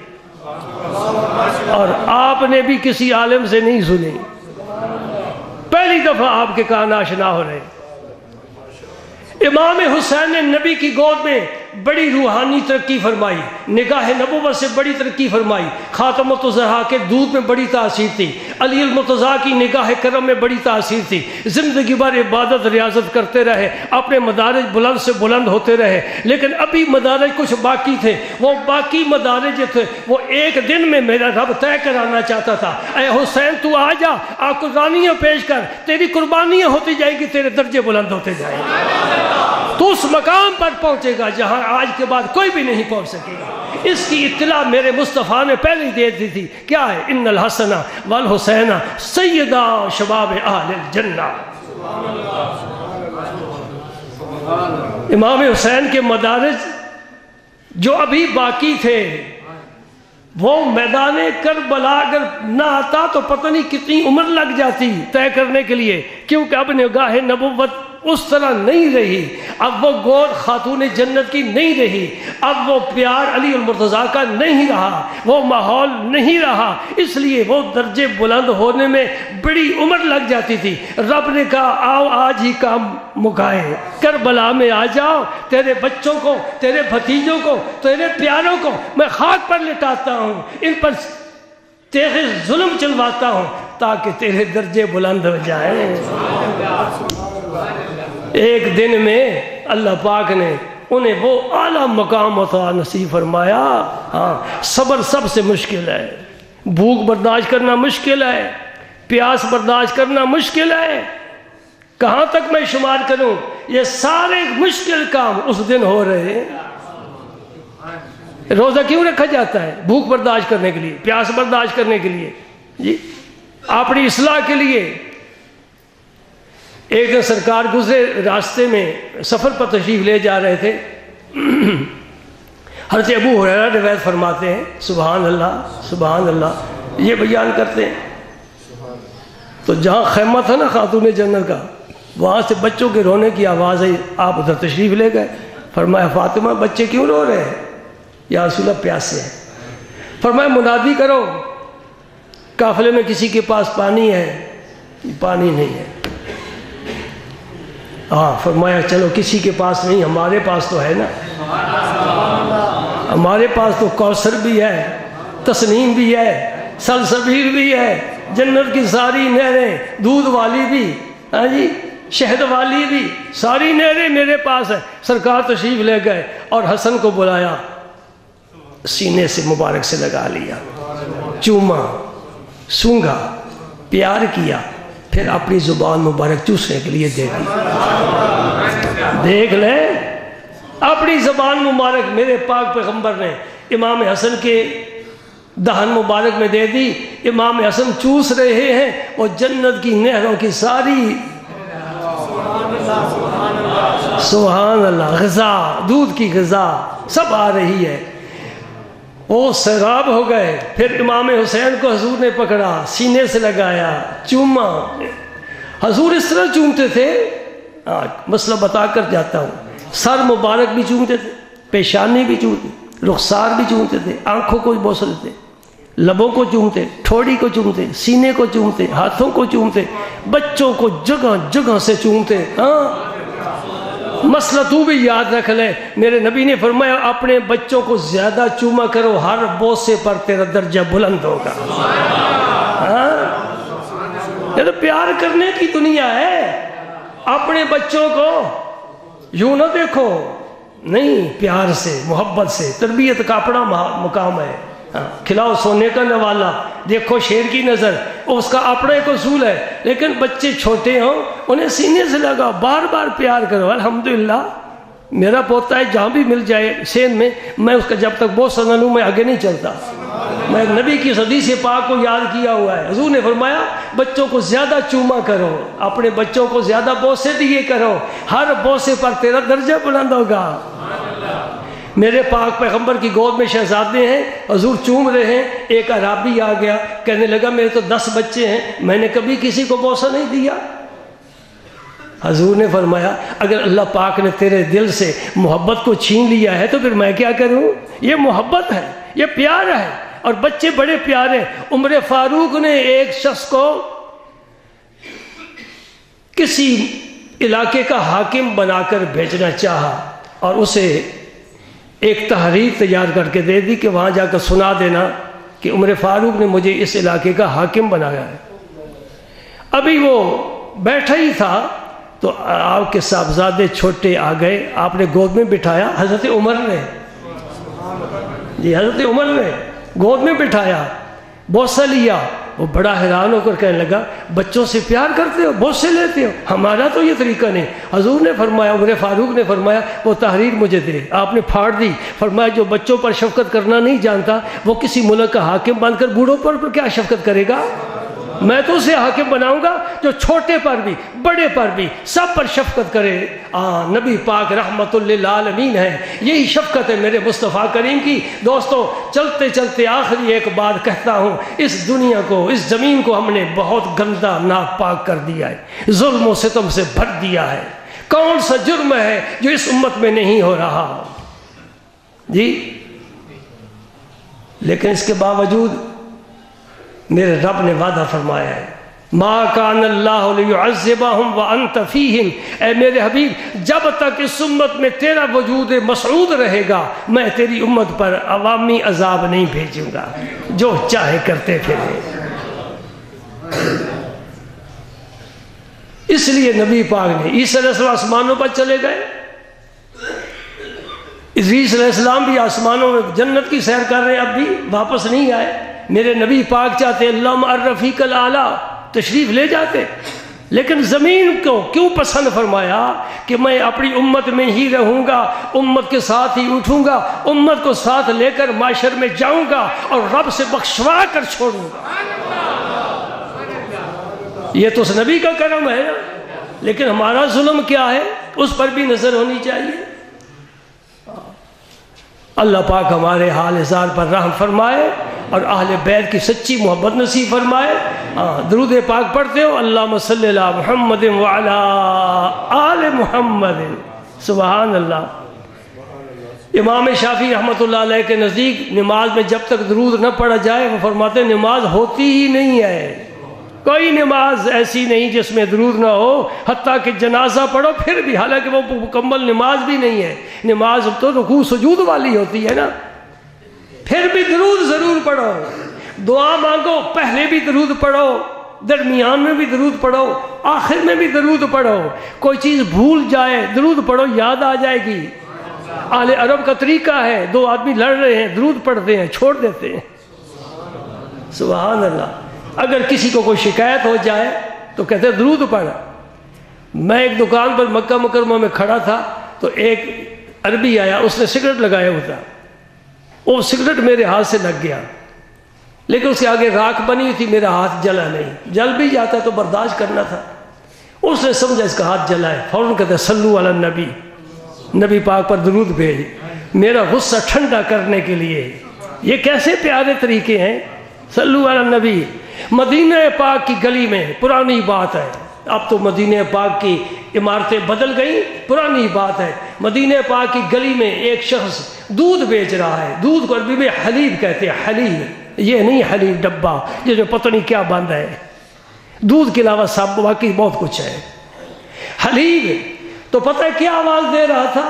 اور آپ نے بھی کسی عالم سے نہیں سنی، پہلی دفعہ آپ کے کان آشنا ہو رہے۔ امام حسین نے نبی کی گود میں بڑی روحانی ترقی فرمائی، نگاہ نبوت سے بڑی ترقی فرمائی، خاتم الطہرا کے دودھ میں بڑی تاثیر تھی، علی المرتضیٰ کی نگاہ کرم میں بڑی تاثیر تھی، زندگی بھر عبادت ریاضت کرتے رہے، اپنے مدارج بلند سے بلند ہوتے رہے، لیکن ابھی مدارج کچھ باقی تھے، وہ باقی مدارج تھے وہ ایک دن میں میرا رب طے کرانا چاہتا تھا۔ اے حسین تو آ جا، آپ قربانیاں پیش کر، تیری قربانیاں ہوتی جائیں گی، تیرے درجے بلند ہوتے جائیں گے، تو اس مقام پر پہنچے گا جہاں آج کے بعد کوئی بھی نہیں پہنچ سکے گا۔ اس کی اطلاع میرے مصطفیٰ نے پہلے ہی دے دی تھی، کیا ہے؟ ان الحسن والحسین سیدا شباب اہل الجنہ۔ امام حسین کے مدارج جو ابھی باقی تھے، وہ میدان کربلا اگر نہ آتا تو پتہ نہیں کتنی عمر لگ جاتی طے کرنے کے لیے، کیونکہ اب نگاہ نبوت اس طرح نہیں رہی، اب وہ گود خاتون جنت کی نہیں رہی، اب وہ پیار علی المرتضیٰ کا نہیں رہا، وہ ماحول نہیں رہا، اس لیے وہ درجے بلند ہونے میں بڑی عمر لگ جاتی تھی۔ رب نے کہا آؤ آج ہی کام مکائے، کربلا میں آ جاؤ، تیرے بچوں کو، تیرے بھتیجوں کو، تیرے پیاروں کو میں خاک پر لٹاتا ہوں، ان پر تیرے ظلم چلواتا ہوں تاکہ تیرے درجے بلند ہو جائیں۔ ایک دن میں اللہ پاک نے انہیں وہ اعلیٰ مقام عطا نصیب فرمایا۔ ہاں، صبر سب سے مشکل ہے، بھوک برداشت کرنا مشکل ہے، پیاس برداشت کرنا مشکل ہے، کہاں تک میں شمار کروں؟ یہ سارے مشکل کام اس دن ہو رہے ہیں۔ روزہ کیوں رکھا جاتا ہے؟ بھوک برداشت کرنے کے لیے، پیاس برداشت کرنے کے لیے، جی اپنی اصلاح کے لیے۔ ایک دن سرکار گزرے راستے میں، سفر پر تشریف لے جا رہے تھے، حضرت ابو ہریرہ روایت فرماتے ہیں، سبحان اللہ سبحان اللہ یہ بیان کرتے ہیں، تو جہاں خیمہ تھا نا خاتون جنت کا، وہاں سے بچوں کے رونے کی آواز آئی، آپ ادھر تشریف لے گئے، فرمایا فاطمہ بچے کیوں رو رہے ہیں؟ یا رسول اللہ پیاسے ہیں۔ فرمایا منادی کرو، قافلے میں کسی کے پاس پانی ہے؟ پانی نہیں ہے۔ ہاں، فرمایا چلو کسی کے پاس نہیں، ہمارے پاس تو ہے نا، ہمارے پاس تو کوثر بھی ہے، تسنیم بھی ہے، سلسبیل بھی ہے، جنت کی ساری نہریں، دودھ والی بھی، ہاں جی شہد والی بھی، ساری نہریں میرے پاس ہے۔ سرکار تشریف لے گئے اور حسن کو بلایا، سینے سے مبارک سے لگا لیا، چوما، سونگا، پیار کیا، پھر اپنی زبان مبارک چوسنے کے لیے دے دی۔ دیکھ لیں، اپنی زبان مبارک میرے پاک پیغمبر نے امام حسن کے دہن مبارک میں دے دی۔ امام حسن چوس رہے ہیں اور جنت کی نہروں کی ساری سبحان اللہ غذا، دودھ کی غذا سب آ رہی ہے۔ وہ سیراب ہو گئے۔ پھر امام حسین کو حضور نے پکڑا، سینے سے لگایا، چوما۔ حضور اس طرح چومتے تھے، مسئلہ بتا کر جاتا ہوں، سر مبارک بھی چومتے تھے، پیشانی بھی چومتے، رخسار بھی چومتے تھے، آنکھوں کو بھی بوسہ دیتے، لبوں کو چومتے، ٹھوڑی کو چومتے، سینے کو چومتے، ہاتھوں کو چومتے، بچوں کو جگہ جگہ سے چومتے۔ ہاں، مسئلہ تو بھی یاد رکھ لے، میرے نبی نے فرمایا اپنے بچوں کو زیادہ چوما کرو، ہر بوسے پر تیرا درجہ بلند ہوگا۔ ہاں، یہ تو پیار کرنے کی دنیا ہے۔ اپنے بچوں کو یوں نہ دیکھو، نہیں، پیار سے، محبت سے، تربیت کا اپنا مقام ہے۔ کھلاؤ سونے کا نوالا، دیکھو شیر کی نظر، اس کا اپنا ایک اصول ہے، لیکن بچے چھوٹے ہوں انہیں سینے سے لگاؤ، بار بار پیار کرو۔ الحمدللہ میرا پوتا ہے، جہاں بھی مل جائے سین میں، میں اس کا جب تک بوسہ نہ لوں میں آگے نہیں چلتا۔ میں نبی کی حدیث پاک کو یاد کیا ہوا ہے، حضور نے فرمایا بچوں کو زیادہ چوما کرو، اپنے بچوں کو زیادہ بوسے دیے کرو، ہر بوسے پر تیرا درجہ بلند ہوگا۔ میرے پاک پیغمبر کی گود میں شہزادے ہیں، حضور چوم رہے ہیں، ایک عرابی آ گیا، کہنے لگا میرے تو 10 بچے ہیں، میں نے کبھی کسی کو بوسہ نہیں دیا۔ حضور نے فرمایا اگر اللہ پاک نے تیرے دل سے محبت کو چھین لیا ہے تو پھر میں کیا کروں؟ یہ محبت ہے، یہ پیار ہے، اور بچے بڑے پیارے. عمر فاروق نے ایک شخص کو کسی علاقے کا حاکم بنا کر بھیجنا چاہا اور اسے ایک تحریر تیار کر کے دے دی کہ وہاں جا کر سنا دینا کہ عمر فاروق نے مجھے اس علاقے کا حاکم بنایا ہے. ابھی وہ بیٹھا ہی تھا تو آپ کے صاحبزادے چھوٹے آ گئے. آپ نے گود میں بٹھایا. حضرت عمر نے حضرت عمر نے گود میں بٹھایا, بوسہ لیا. وہ بڑا حیران ہو کر کہنے لگا بچوں سے پیار کرتے ہو, بوسے لیتے ہو, ہمارا تو یہ طریقہ نہیں. حضور نے فرمایا, عمر فاروق نے فرمایا وہ تحریر مجھے دے. آپ نے پھاڑ دی. فرمایا جو بچوں پر شفقت کرنا نہیں جانتا وہ کسی ملک کا حاکم بن کر بوڑھوں پر کیا شفقت کرے گا. میں تو اسے حاکم بناؤں گا جو چھوٹے پر بھی بڑے پر بھی سب پر شفقت کرے. نبی پاک رحمت للعالمین ہے. یہی شفقت ہے میرے مصطفیٰ کریم کی. دوستو چلتے چلتے آخری ایک بات کہتا ہوں, اس دنیا کو, اس زمین کو ہم نے بہت گندا ناپاک کر دیا ہے, ظلم و ستم سے بھر دیا ہے. کون سا جرم ہے جو اس امت میں نہیں ہو رہا جی. لیکن اس کے باوجود میرے رب نے وعدہ فرمایا ہے ما کان اللہ لیعذبہم وانت فیہم. اے میرے حبیب جب تک اس امت میں تیرا وجود مسعود رہے گا میں تیری امت پر عوامی عذاب نہیں بھیجوں گا, جو چاہے کرتے پھرے. اس لیے نبی پاک نے عیسیٰ علیہ السلام آسمانوں پر چلے گئے. عیسیٰ علیہ السلام بھی آسمانوں میں جنت کی سیر کر رہے ہیں, اب بھی واپس نہیں آئے. میرے نبی پاک چاہتے اللہم الرفیق الاعلیٰ تشریف لے جاتے, لیکن زمین کو کیوں پسند فرمایا کہ میں اپنی امت میں ہی رہوں گا, امت کے ساتھ ہی اٹھوں گا, امت کو ساتھ لے کر معاشر میں جاؤں گا اور رب سے بخشوا کر چھوڑوں گا. یہ تو اس نبی کا کرم ہے نا. لیکن ہمارا ظلم کیا ہے اس پر بھی نظر ہونی چاہیے. اللہ پاک ہمارے حال اظہار پر رحم فرمائے اور اہل بیت کی سچی محبت نصیب فرمائے. درود پاک پڑھتے ہو اللہم صلی علی محمد وعلی آل محمد. سبحان اللہ. امام شافعی رحمۃ اللہ علیہ کے نزدیک نماز میں جب تک درود نہ پڑھا جائے وہ فرماتے نماز ہوتی ہی نہیں ہے. کوئی نماز ایسی نہیں جس میں درود نہ ہو, حتیٰ کہ جنازہ پڑھو پھر بھی, حالانکہ وہ مکمل نماز بھی نہیں ہے. نماز تو رکوع سجود والی ہوتی ہے نا, پھر بھی درود ضرور پڑھو. دعا مانگو پہلے بھی درود پڑھو, درمیان میں بھی درود پڑھو, آخر میں بھی درود پڑھو. کوئی چیز بھول جائے درود پڑھو, یاد آ جائے گی. اہل عرب کا طریقہ ہے, دو آدمی لڑ رہے ہیں درود پڑھتے ہیں چھوڑ دیتے ہیں. سبحان اللہ. اگر کسی کو کوئی شکایت ہو جائے تو کہتے ہیں درود پڑھ. میں ایک دکان پر مکہ مکرمہ میں کھڑا تھا تو ایک عربی آیا, اس نے سگریٹ لگایا ہوا تھا. وہ سگریٹ میرے ہاتھ سے لگ گیا, لیکن اس کے آگے راکھ بنی ہوئی تھی, میرا ہاتھ جلا نہیں. جل بھی جاتا تو برداشت کرنا تھا. اس نے سمجھا اس کا ہاتھ جلا ہے, فوراً کہتے ہیں صلو علی النبی, نبی پاک پر درود بھیج, میرا غصہ ٹھنڈا کرنے کے لیے. یہ کیسے پیارے طریقے ہیں. صلو علی النبی. مدینہ پاک کی گلی میں, پرانی بات ہے, اب تو مدینہ پاک کی عمارتیں بدل گئیں, پرانی بات ہے. مدینہ پاک کی گلی میں ایک شخص دودھ بیچ رہا ہے. دودھ کو عربی میں حلیب کہتے ہیں, حلیب. یہ نہیں حلیب ڈبہ جس میں پتہ نہیں کیا بند ہے, دودھ کے علاوہ سب باقی بہت کچھ ہے. حلیب تو پتہ ہے کیا آواز دے رہا تھا.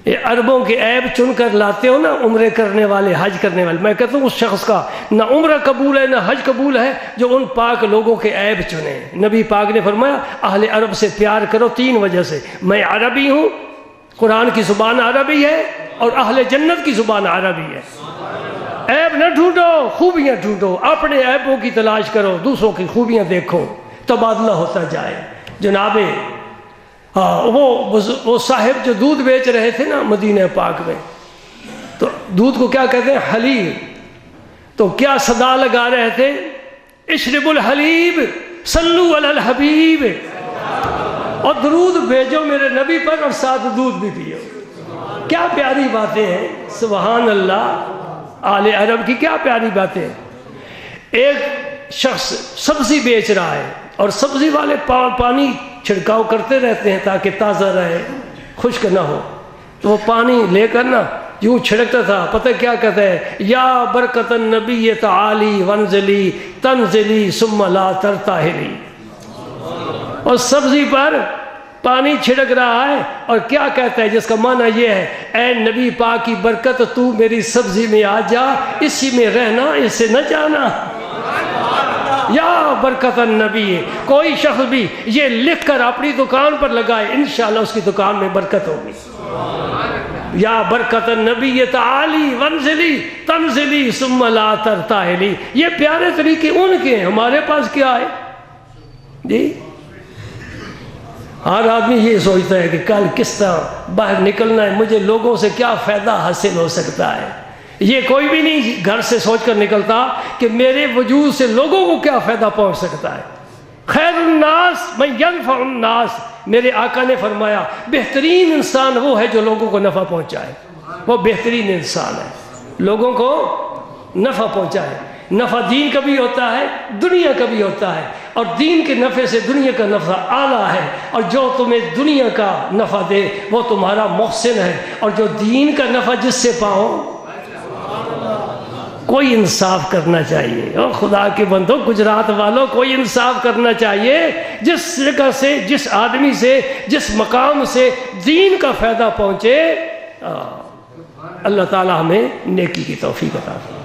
یہ عربوں کے عیب چن کر لاتے ہو نا عمرے کرنے والے, حج کرنے والے. میں کہتا ہوں اس شخص کا نہ عمرہ قبول ہے نہ حج قبول ہے جو ان پاک لوگوں کے عیب چنے. نبی پاک نے فرمایا اہل عرب سے پیار کرو 3 وجہ سے. میں عربی ہوں, قرآن کی زبان عربی ہے, اور اہل جنت کی زبان عربی ہے. عیب نہ ڈھونڈو, خوبیاں ڈھونڈو. اپنے عیبوں کی تلاش کرو, دوسروں کی خوبیاں دیکھو, تبادلہ ہوتا جائے. جناب وہ صاحب جو دودھ بیچ رہے تھے نا مدینہ پاک میں, تو دودھ کو کیا کہتے ہیں, حلیب. تو کیا صدا لگا رہے تھے, اشرب الحلیب صلو علی الحبیب, اور درود بھیجو میرے نبی پر اور ساتھ دودھ بھی پیو. کیا پیاری باتیں ہیں. سبحان اللہ. آل عرب کی کیا پیاری باتیں. ایک شخص سبزی بیچ رہا ہے اور سبزی والے پانی چھڑکاؤ کرتے رہتے ہیں تاکہ تازہ رہے, خشک نہ ہو. تو وہ پانی لے کر نا یوں چھڑکتا تھا، پتہ کیا کہتا ہے، یا برکت النبی تعالی وانزلی تنزلی ثم لا ترتاحلی، اور سبزی پر پانی چھڑک رہا ہے اور کیا کہتا ہے، جس کا معنی یہ ہے، اے نبی پاک کی برکت تو میری سبزی میں آ جا، اسی میں رہنا، اس سے نہ جانا۔ یا برکت النبی، کوئی شخص بھی یہ لکھ کر اپنی دکان پر لگائے، انشاءاللہ اس کی دکان میں برکت ہوگی۔ یا برکت النبی تعالی وانزلی تنزلی ثم لا ترتاحلی، یہ پیارے طریقے ان کے ہیں، ہمارے پاس کیا ہے جی؟ ہر آدمی یہ سوچتا ہے کہ کل کس طرح باہر نکلنا ہے، مجھے لوگوں سے کیا فائدہ حاصل ہو سکتا ہے۔ یہ کوئی بھی نہیں گھر سے سوچ کر نکلتا کہ میرے وجود سے لوگوں کو کیا فائدہ پہنچ سکتا ہے۔ خیر الناس من ینفع الناس، میرے آقا نے فرمایا بہترین انسان وہ ہے جو لوگوں کو نفع پہنچائے، وہ بہترین انسان ہے، لوگوں کو نفع پہنچائے۔ نفع دین کا بھی ہوتا ہے، دنیا کا بھی ہوتا ہے، اور دین کے نفع سے دنیا کا نفع اعلیٰ ہے، اور جو تمہیں دنیا کا نفع دے وہ تمہارا محسن ہے، اور جو دین کا نفع جس سے پاؤ، کوئی انصاف کرنا چاہیے۔ اور خدا کے بندو، گجرات والوں، کوئی انصاف کرنا چاہیے، جس جگہ سے، جس آدمی سے، جس مقام سے دین کا فائدہ پہنچے، اللہ تعالی ہمیں نیکی کی توفیق عطا فرمائے۔